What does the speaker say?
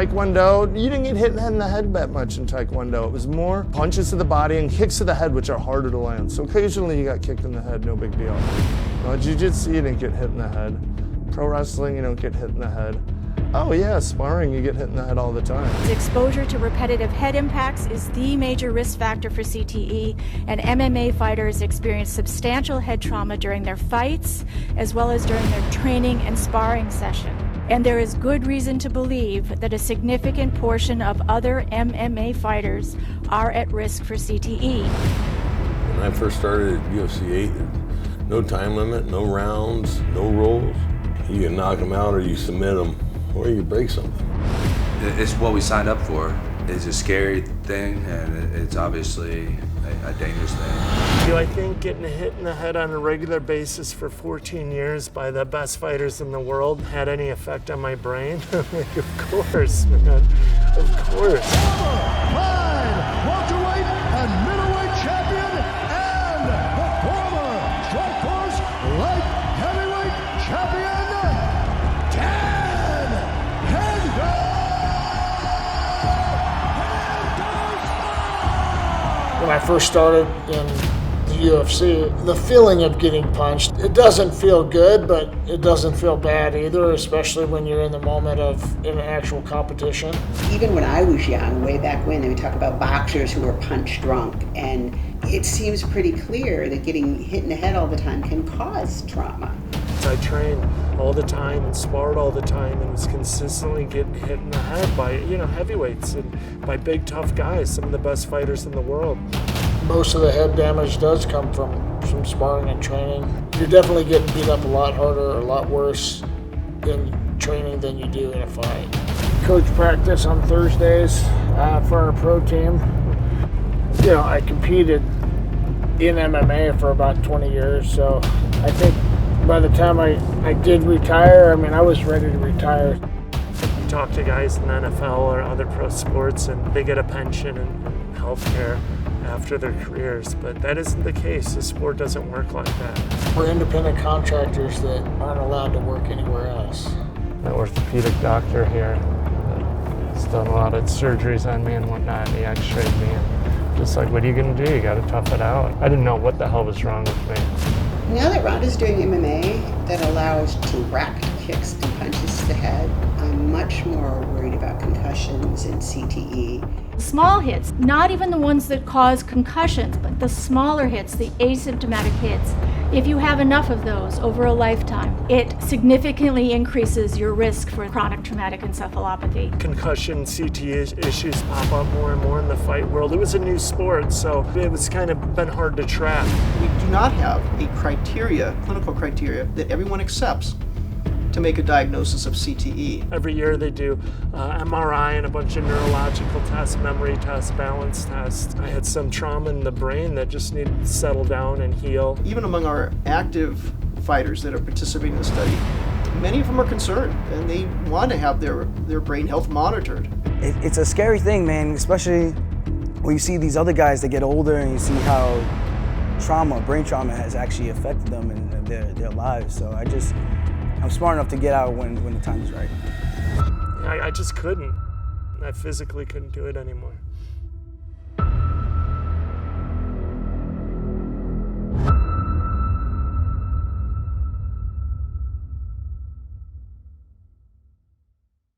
Taekwondo, you didn't get hit in the head that much in Taekwondo. It was more punches to the body and kicks to the head, which are harder to land. So occasionally you got kicked in the head, no big deal. Jiu-jitsu, you didn't get hit in the head. Pro wrestling, you don't get hit in the head. Oh yeah, sparring, you get hit in the head all the time. Exposure to repetitive head impacts is the major risk factor for CTE, and MMA fighters experience substantial head trauma during their fights, as well as during their training and sparring session. And there is good reason to believe that a significant portion of other MMA fighters are at risk for CTE. When I first started at UFC 8, no time limit, no rounds, no rolls. You can knock them out or you submit them. Or you break something. It's what we signed up for. It's a scary thing, and it's obviously a dangerous thing. Do I think getting hit in the head on a regular basis for 14 years by the best fighters in the world had any effect on my brain? Like, of course, man. Of course. Welterweight and middleweight champion and the former Strikeforce light heavyweight champion. When I first started in the UFC, the feeling of getting punched, it doesn't feel good, but it doesn't feel bad either, especially when you're in the moment of an actual competition. Even when I was young, way back when, we talk about boxers who were punch drunk, and it seems pretty clear that getting hit in the head all the time can cause trauma. I trained all the time and sparred all the time and was consistently getting hit in the head by, heavyweights and by big tough guys, some of the best fighters in the world. Most of the head damage does come from sparring and training. You're definitely getting beat up a lot harder or a lot worse in training than you do in a fight. Coach practice on Thursdays for our pro team. I competed in MMA for about 20 years, so I think by the time I did retire, I was ready to retire. You talk to guys in the NFL or other pro sports and they get a pension and health care after their careers, but that isn't the case. The sport doesn't work like that. We're independent contractors that aren't allowed to work anywhere else. The orthopedic doctor here has done a lot of surgeries on me and whatnot, and he x-rayed me. And just like, what are you gonna do? You gotta tough it out. I didn't know what the hell was wrong with me. Now that Rhonda's doing MMA that allows direct kicks and punches to the head, I'm much more worried about concussions and CTE. Small hits, not even the ones that cause concussions, but the smaller hits, the asymptomatic hits. If you have enough of those over a lifetime, it significantly increases your risk for chronic traumatic encephalopathy. Concussion, CTE issues pop up more and more in the fight world. It was a new sport, so it was kind of been hard to track. We do not have a clinical criteria that everyone accepts to make a diagnosis of CTE. Every year they do MRI and a bunch of neurological tests, memory tests, balance tests. I had some trauma in the brain that just needed to settle down and heal. Even among our active fighters that are participating in the study, many of them are concerned and they want to have their brain health monitored. It's a scary thing, man, especially when you see these other guys that get older and you see how brain trauma has actually affected them in their lives. So I'm smart enough to get out when the time is right. I just couldn't. I physically couldn't do it anymore.